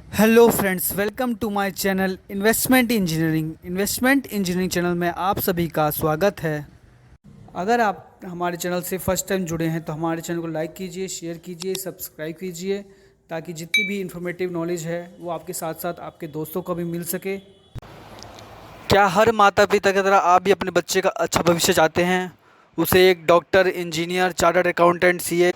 Hello friends, welcome to my channel investment engineering channel में आप सभी का स्वागत है। अगर आप हमारे चैनल से फर्स्ट टाइम जुड़े हैं तो हमारे चैनल को लाइक कीजिए, शेयर कीजिए, सब्सक्राइब कीजिए ताकि जितनी भी इन्फॉर्मेटिव नॉलेज है वो आपके साथ साथ आपके दोस्तों को भी मिल सके। क्या हर माता पिता की तरह आप भी अपने बच्चे का अच्छा भविष्य चाहते हैं? उसे एक doctor, engineer, chartered accountant, CA,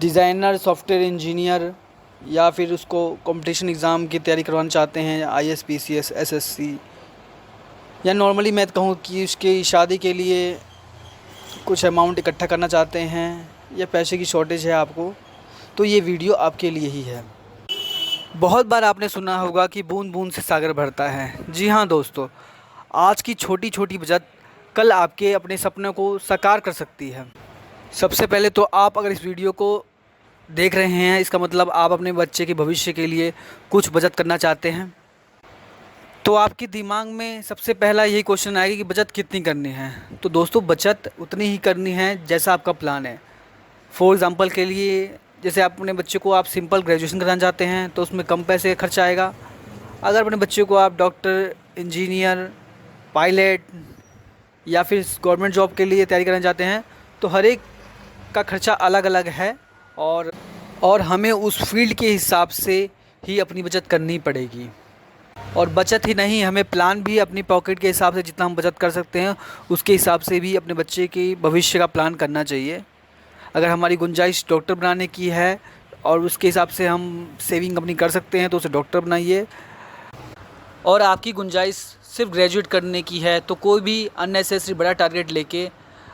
designer, software engineer या फिर उसको कंपटीशन एग्ज़ाम की तैयारी करवाना चाहते हैं, आईएएस, पीसीएस, एसएससी, या नॉर्मली मैं कहूँ कि उसकी शादी के लिए कुछ अमाउंट इकट्ठा करना चाहते हैं या पैसे की शॉर्टेज है आपको, तो ये वीडियो आपके लिए ही है। बहुत बार आपने सुना होगा कि बूंद बूंद से सागर भरता है। जी हाँ दोस्तों, आज की छोटी छोटी बचत कल आपके अपने सपनों को साकार कर सकती है। सबसे पहले तो आप अगर इस वीडियो को देख रहे हैं, इसका मतलब आप अपने बच्चे के भविष्य के लिए कुछ बचत करना चाहते हैं। तो आपके दिमाग में सबसे पहला यही क्वेश्चन आएगा कि बचत कितनी करनी है। तो दोस्तों, बचत उतनी ही करनी है जैसा आपका प्लान है। फॉर एग्ज़ाम्पल के लिए, जैसे आप अपने बच्चे को आप सिंपल ग्रेजुएशन कराना चाहते हैं तो उसमें कम पैसे खर्च आएगा। अगर अपने बच्चे को आप डॉक्टर, इंजीनियर, पायलट या फिर गवर्नमेंट जॉब के लिए तैयारी करना चाहते हैं तो हर एक का खर्चा अलग अलग है और हमें उस फील्ड के हिसाब से ही अपनी बचत करनी पड़ेगी। और बचत ही नहीं, हमें प्लान भी अपनी पॉकेट के हिसाब से जितना हम बचत कर सकते हैं उसके हिसाब से भी अपने बच्चे के भविष्य का प्लान करना चाहिए। अगर हमारी गुंजाइश डॉक्टर बनाने की है और उसके हिसाब से हम सेविंग अपनी कर सकते हैं तो उसे डॉक्टर बनाइए। और आपकी गुंजाइश सिर्फ ग्रेजुएट करने की है तो कोई भी अननेसेसरी बड़ा टारगेट लेके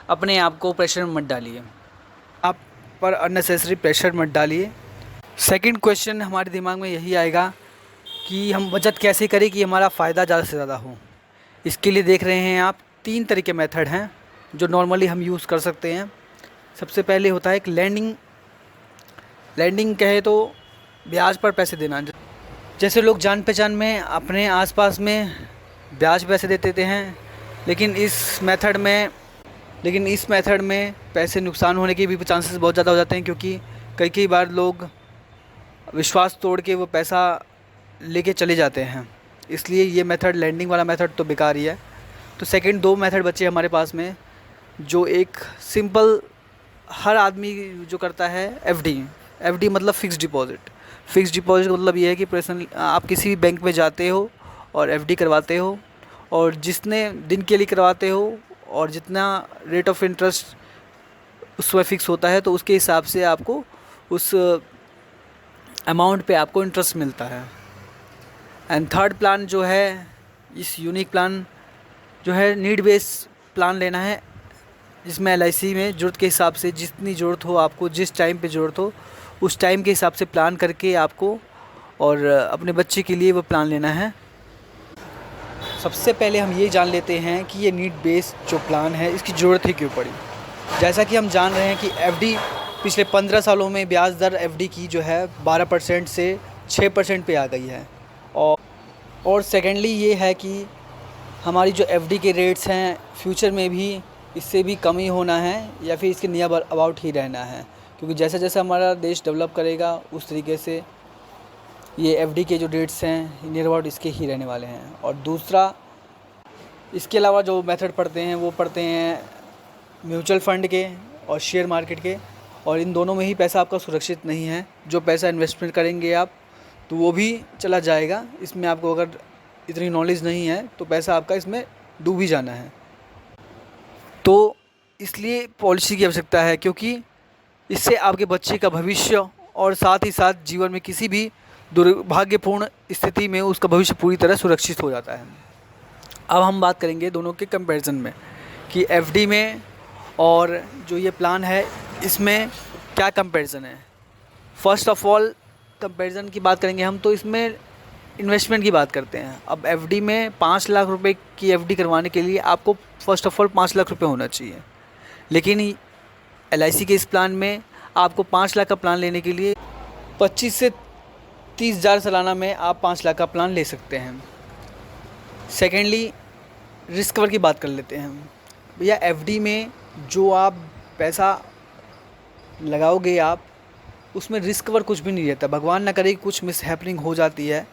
अपने आप को प्रेशर में मत डालिए। आप पर अननेसेसरी प्रेशर मत डालिए। सेकंड क्वेश्चन हमारे दिमाग में यही आएगा कि हम बचत कैसे करें कि हमारा फ़ायदा ज़्यादा से ज़्यादा हो। इसके लिए देख रहे हैं आप 3 तरह के मेथड हैं जो नॉर्मली हम यूज़ कर सकते हैं। सबसे पहले होता है एक लैंडिंग कहे तो ब्याज पर पैसे देना। जैसे लोग जान पहचान में अपने आसपास में ब्याज पैसे देते हैं, लेकिन इस मेथड में पैसे नुकसान होने के भी चांसेस बहुत ज़्यादा हो जाते हैं, क्योंकि कई बार लोग विश्वास तोड़ के वो पैसा लेके चले जाते हैं। इसलिए ये मेथड, लैंडिंग वाला मेथड तो बेकार ही है। तो सेकंड 2 मेथड बचे हमारे पास में, जो एक सिंपल हर आदमी जो करता है, एफडी मतलब फ़िक्स डिपॉज़िट। फ़िक्स डिपॉज़िट का मतलब ये है कि पर्सनल आप किसी भी बैंक में जाते हो और एफडी करवाते हो, और जितने दिन के लिए करवाते हो और जितना रेट ऑफ इंटरेस्ट उसमें फ़िक्स होता है तो उसके हिसाब से आपको उस अमाउंट पे आपको इंटरेस्ट मिलता है। एंड थर्ड प्लान जो है, इस यूनिक प्लान जो है, नीड बेस प्लान लेना है, जिसमें एलआईसी में ज़रूरत के हिसाब से जितनी ज़रूरत हो आपको, जिस टाइम पे ज़रूरत हो उस टाइम के हिसाब से प्लान करके आपको और अपने बच्चे के लिए वो प्लान लेना है। सबसे पहले हम ये जान लेते हैं कि ये नीड बेस जो प्लान है इसकी ज़रूरत ही क्यों पड़ी। जैसा कि हम जान रहे हैं कि एफडी पिछले 15 सालों में ब्याज दर एफडी की जो है 12% से 6% पे आ गई है। और सेकेंडली ये है कि हमारी जो एफडी के रेट्स हैं फ्यूचर में भी इससे भी कम ही होना है या फिर इसके नियर अबाउट ही रहना है, क्योंकि जैसे जैसे हमारा देश डेवलप करेगा उस तरीके से ये एफडी के जो रेट्स हैं नियर अबाउट इसके ही रहने वाले हैं। और दूसरा, इसके अलावा जो मेथड पढ़ते हैं वो पढ़ते हैं म्यूचुअल फ़ंड के और शेयर मार्केट के, और इन दोनों में ही पैसा आपका सुरक्षित नहीं है। जो पैसा इन्वेस्टमेंट करेंगे आप तो वो भी चला जाएगा। इसमें आपको अगर इतनी नॉलेज नहीं है तो पैसा आपका इसमें डूब ही जाना है। तो इसलिए पॉलिसी की आवश्यकता है, क्योंकि इससे आपके बच्चे का भविष्य और साथ ही साथ जीवन में किसी भी दुर्भाग्यपूर्ण स्थिति में उसका भविष्य पूरी तरह सुरक्षित हो जाता है। अब हम बात करेंगे दोनों के कंपैरिजन में कि एफडी में और जो ये प्लान है इसमें क्या कंपैरिजन है। फ़र्स्ट ऑफ़ ऑल कंपैरिजन की बात करेंगे हम, तो इसमें इन्वेस्टमेंट की बात करते हैं। अब एफडी में 5 लाख रुपए की एफडी करवाने के लिए आपको फ़र्स्ट ऑफ़ ऑल 5 लाख रुपए होना चाहिए, लेकिन एलआईसी के इस प्लान में आपको 5 लाख का प्लान लेने के लिए 25 से 30 हज़ार सालाना में आप 5 लाख का प्लान ले सकते हैं। सेकेंडली, रिस्क कवर की बात कर लेते हैं। भैया, एफडी में जो आप पैसा लगाओगे आप, उसमें रिस्क कवर कुछ भी नहीं रहता। भगवान ना करे कुछ मिसहैपनिंग हो जाती है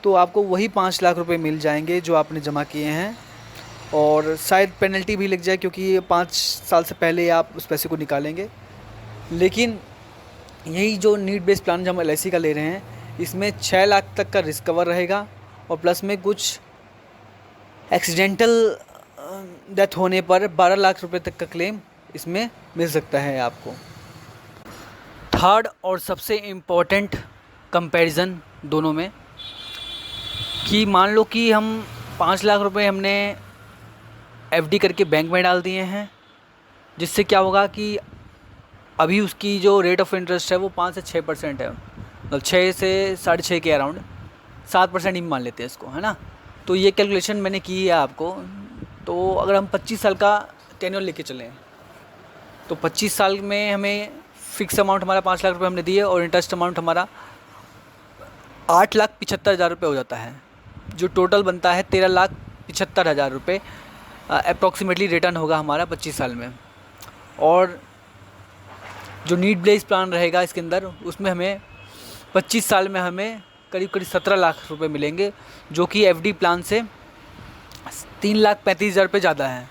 तो आपको वही 5 लाख रुपए मिल जाएंगे जो आपने जमा किए हैं, और शायद पेनल्टी भी लग जाए क्योंकि 5 साल से पहले आप उस पैसे को निकालेंगे। लेकिन यही जो नीड बेस्ड प्लान जो हम LIC का ले रहे हैं, इसमें 6 लाख तक का रिस्क कवर रहेगा और प्लस में कुछ एक्सीडेंटल डेथ होने पर 12 लाख रुपए तक का क्लेम इसमें मिल सकता है आपको। थर्ड और सबसे इम्पोर्टेंट कंपैरिजन दोनों में, कि मान लो कि हम 5 लाख रुपए हमने FD करके बैंक में डाल दिए हैं, जिससे क्या होगा कि अभी उसकी जो रेट ऑफ इंटरेस्ट है वो 5 से 6% है, मतलब 6 से 6.5 के अराउंड, 7% ही मान लेते हैं इसको, है ना। तो ये कैलकुलेशन मैंने की है आपको। तो अगर हम 25 साल का टेन्योर लेके चलें तो 25 साल में हमें फ़िक्स अमाउंट हमारा 5 लाख रुपए हमने दिए और इंटरेस्ट अमाउंट हमारा 8,75,000 रुपये हो जाता है, जो टोटल बनता है 13,75,000 रुपये अप्रॉक्सीमेटली रिटर्न होगा हमारा 25 साल में। और जो नीड बेस्ड प्लान रहेगा इसके अंदर, उसमें हमें 25 साल में हमें करीब 17 लाख रुपए मिलेंगे, जो कि FD प्लान से 3,35,000 रुपये ज़्यादा है।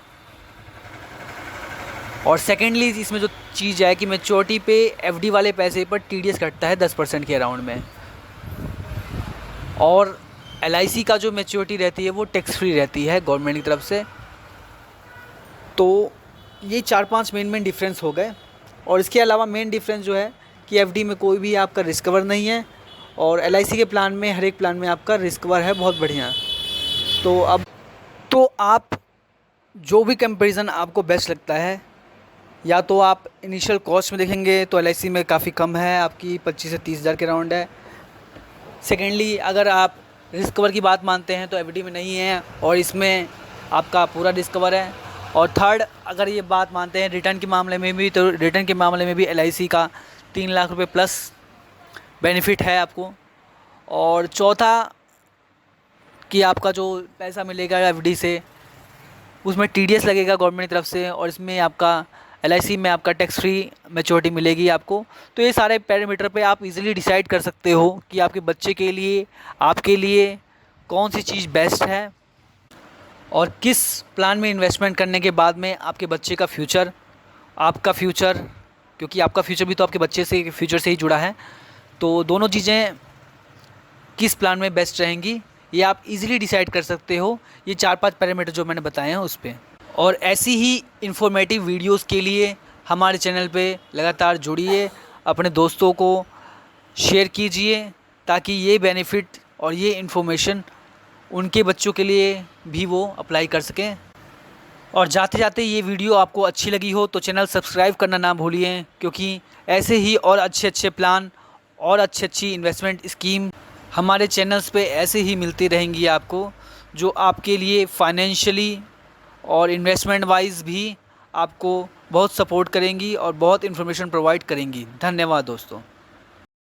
और सेकेंडली इसमें जो चीज़ है कि मैच्योरिटी पे FD वाले पैसे पर TDS कटता है 10% के अराउंड में, और LIC का जो मैच्योरिटी रहती है वो टैक्स फ्री रहती है गवर्नमेंट की तरफ से। तो ये 4-5 मेन डिफरेंस हो गए। और इसके अलावा मेन डिफरेंस जो है कि FD में कोई भी आपका रिस्क कवर नहीं है, और LIC के प्लान में हर एक प्लान में आपका रिस्क कवर है बहुत बढ़िया। तो आप जो भी कंपैरिजन आपको बेस्ट लगता है, या तो आप इनिशियल कॉस्ट में देखेंगे तो LIC में काफ़ी कम है, आपकी 25 से 30 हज़ार के राउंड है। सेकेंडली अगर आप रिस्क कवर की बात मानते हैं तो FD में नहीं है और इसमें आपका पूरा रिस्क कवर है। और थर्ड अगर ये बात मानते हैं रिटर्न के मामले में भी, तो रिटर्न के मामले में भी LIC का 3 लाख रुपए प्लस बेनिफिट है आपको। और चौथा कि आपका जो पैसा मिलेगा FD से, उसमें TDS लगेगा गवर्नमेंट की तरफ से, और इसमें आपका LIC में आपका टैक्स फ्री मैच्योरिटी मिलेगी आपको। तो ये सारे पैरामीटर पे आप इजीली डिसाइड कर सकते हो कि आपके बच्चे के लिए, आपके लिए कौन सी चीज़ बेस्ट है, और किस प्लान में इन्वेस्टमेंट करने के बाद में आपके बच्चे का फ्यूचर, आपका फ्यूचर, क्योंकि आपका फ्यूचर भी तो आपके बच्चे से फ्यूचर से ही जुड़ा है, तो दोनों चीज़ें किस प्लान में बेस्ट रहेंगी ये आप इजीली डिसाइड कर सकते हो, ये 4-5 पैरामीटर जो मैंने बताए हैं उस पर। और ऐसी ही इन्फॉर्मेटिव वीडियोस के लिए हमारे चैनल पे लगातार जुड़िए, अपने दोस्तों को शेयर कीजिए, ताकि ये बेनिफिट और ये इन्फॉर्मेशन उनके बच्चों के लिए भी वो अप्लाई कर सकें। और जाते जाते ये वीडियो आपको अच्छी लगी हो तो चैनल सब्सक्राइब करना ना भूलिए, क्योंकि ऐसे ही और अच्छे प्लान और अच्छी इन्वेस्टमेंट स्कीम हमारे चैनल्स पे ऐसे ही मिलती रहेंगी आपको, जो आपके लिए फाइनेंशियली और इन्वेस्टमेंट वाइज भी आपको बहुत सपोर्ट करेंगी और बहुत इन्फॉर्मेशन प्रोवाइड करेंगी। धन्यवाद दोस्तों।